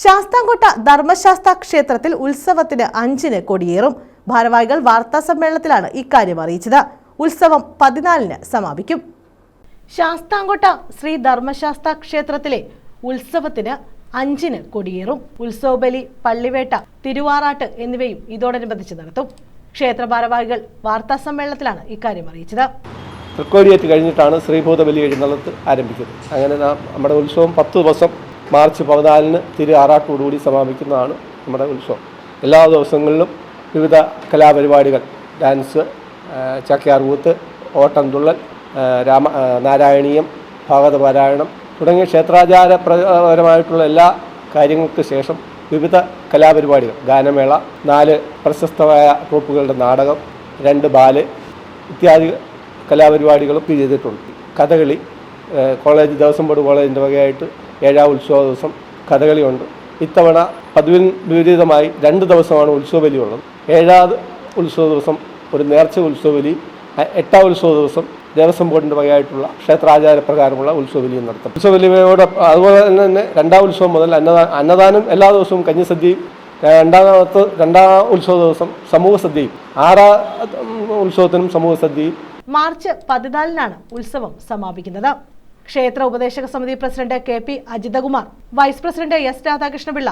ശാസ്താംകോട്ട ധർമ്മശാസ്ത്ര ക്ഷേത്രത്തിൽ ഉത്സവത്തിന് 5-ന് കൊടിയേറും. ഭാരവാഹികൾ വാർത്താ സമ്മേളനത്തിലാണ് ഇക്കാര്യം അറിയിച്ചത്. ഉത്സവം 14-ന് സമാപിക്കും. ശാസ്താംകോട്ട ശ്രീ ധർമ്മശാസ്ത്ര ക്ഷേത്രത്തിലെ ഉത്സവത്തിന് 5-ന് കൊടിയേറും. ഉത്സവബലി, പള്ളിവേട്ട, തിരുവാറാട്ട് എന്നിവയും ഇതോടനുബന്ധിച്ച് നടത്തും. ക്ഷേത്ര ഭാരവാഹികൾ വാർത്താ സമ്മേളനത്തിലാണ് ഇക്കാര്യം അറിയിച്ചത്. തൃക്കോടിയേറ്റ് കഴിഞ്ഞിട്ടാണ് ശ്രീഭൂതബലി എഴുന്നള്ളത്ത് ആരംഭിച്ചത്. അങ്ങനെ നമ്മുടെ ഉത്സവം 10 ദിവസം മാർച്ച് 14-ന് തിരു ആറാട്ടോടുകൂടി സമാപിക്കുന്നതാണ് നമ്മുടെ ഉത്സവം. എല്ലാ ദിവസങ്ങളിലും വിവിധ കലാപരിപാടികൾ, ഡാൻസ്, ചാക്യാർകൂത്ത്, ഓട്ടംതുള്ളൽ, നാരായണീയം, ഭാഗവതപാരായണം തുടങ്ങിയ ക്ഷേത്രാചാരപരമായിട്ടുള്ള എല്ലാ കാര്യങ്ങൾക്ക് ശേഷം വിവിധ കലാപരിപാടികൾ, ഗാനമേള, 4 പ്രശസ്തമായ ട്രൂപ്പുകളുടെ നാടകം, 2 ബാല് ഇത്യാദി കലാപരിപാടികളും ചെയ്തിട്ടുണ്ട്. കഥകളി, കോളേജ് ദേവസ്വം ബോർഡ് കോളേജിൻ്റെ വകയായിട്ട് 7ാം ഉത്സവ ദിവസം കഥകളിയുണ്ട്. ഇത്തവണ പതിവിന് വിപരീതമായി 2 ദിവസമാണ് ഉത്സവബലി ഉള്ളത്. 7ാം ഉത്സവ ദിവസം ഒരു നേർച്ച ഉത്സവബലി, 8ാം ഉത്സവ ദിവസം ദേവസ്വം ബോർഡിൻ്റെ വകയായിട്ടുള്ള ക്ഷേത്രാചാരപ്രകാരമുള്ള ഉത്സവബലിയും നടത്തും. ഉത്സവബലിയോട് അതുപോലെ തന്നെ 2ാം ഉത്സവം മുതൽ അന്നദാനം എല്ലാ ദിവസവും കഞ്ഞിസദ്യയും, 2ാം ഉത്സവ ദിവസം സമൂഹ സദ്യയും, 6ാം ഉത്സവത്തിനും സമൂഹ സദ്യയും. മാർച്ച് 14-നാണ് ഉത്സവം സമാപിക്കുന്നത്. ക്ഷേത്ര ഉപദേശക സമിതി president KP Ajithakumar, vice president S Radhakrishnapillai,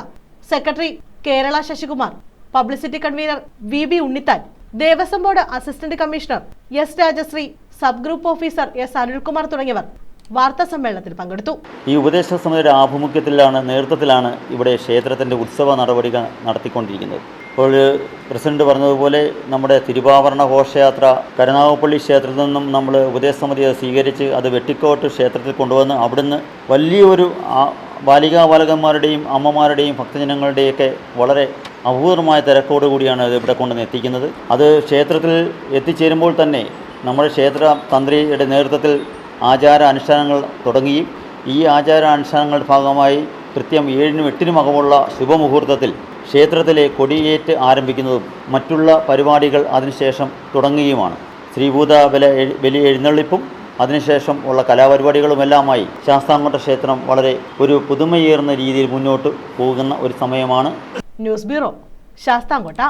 secretary Kerala Sasikumar, publicity convener VB Unnithan, Devaswom board assistant commissioner S Rajasree, sub group officer S Anilkumar തുടങ്ങിയവർ വാർത്താ സമ്മേളനത്തിൽ പങ്കെടുത്തു. ഈ ഉപദേശക സമിതിയുടെ നേതൃത്വത്തിലാണ് ഇവിടെ ക്ഷേത്രത്തിൻ്റെ ഉത്സവ നടപടികൾ നടത്തിക്കൊണ്ടിരിക്കുന്നത്. ഇപ്പോൾ പ്രസിഡന്റ് പറഞ്ഞതുപോലെ നമ്മുടെ തിരുവാഭരണ ഘോഷയാത്ര കരുനാഗപ്പള്ളി ക്ഷേത്രത്തിൽ നിന്നും നമ്മൾ ഉപദേശക സമിതി സ്വീകരിച്ച് അത് വെട്ടിക്കോട്ട് ക്ഷേത്രത്തിൽ കൊണ്ടുവന്ന് അവിടുന്ന് വലിയൊരു ബാലികാബാലകന്മാരുടെയും അമ്മമാരുടെയും ഭക്തജനങ്ങളുടെയൊക്കെ വളരെ അപൂർവമായ തിരക്കോടുകൂടിയാണ് ഇത് ഇവിടെ കൊണ്ടുവന്ന് എത്തിക്കുന്നത്. അത് ക്ഷേത്രത്തിൽ എത്തിച്ചേരുമ്പോൾ തന്നെ നമ്മുടെ ക്ഷേത്ര തന്ത്രിയുടെ നേതൃത്വത്തിൽ ആചാര അനുഷ്ഠാനങ്ങൾ തുടങ്ങുകയും ഈ ആചാര അനുഷ്ഠാനങ്ങളുടെ ഭാഗമായി കൃത്യം 7-നും 8-നും അകമുള്ള ശുഭമുഹൂർത്തത്തിൽ ക്ഷേത്രത്തിലെ കൊടിയേറ്റ് ആരംഭിക്കുന്നതും മറ്റുള്ള പരിപാടികൾ അതിനുശേഷം തുടങ്ങുകയുമാണ്. ശ്രീഭൂത ബലി എഴുന്നള്ളിപ്പും അതിനുശേഷം ഉള്ള കലാപരിപാടികളുമെല്ലാമായി ശാസ്താംകോട്ട ക്ഷേത്രം വളരെ ഒരു പുതുമയേറുന്ന രീതിയിൽ മുന്നോട്ട് പോകുന്ന ഒരു സമയമാണ്. News bureau, Sasthamkotta.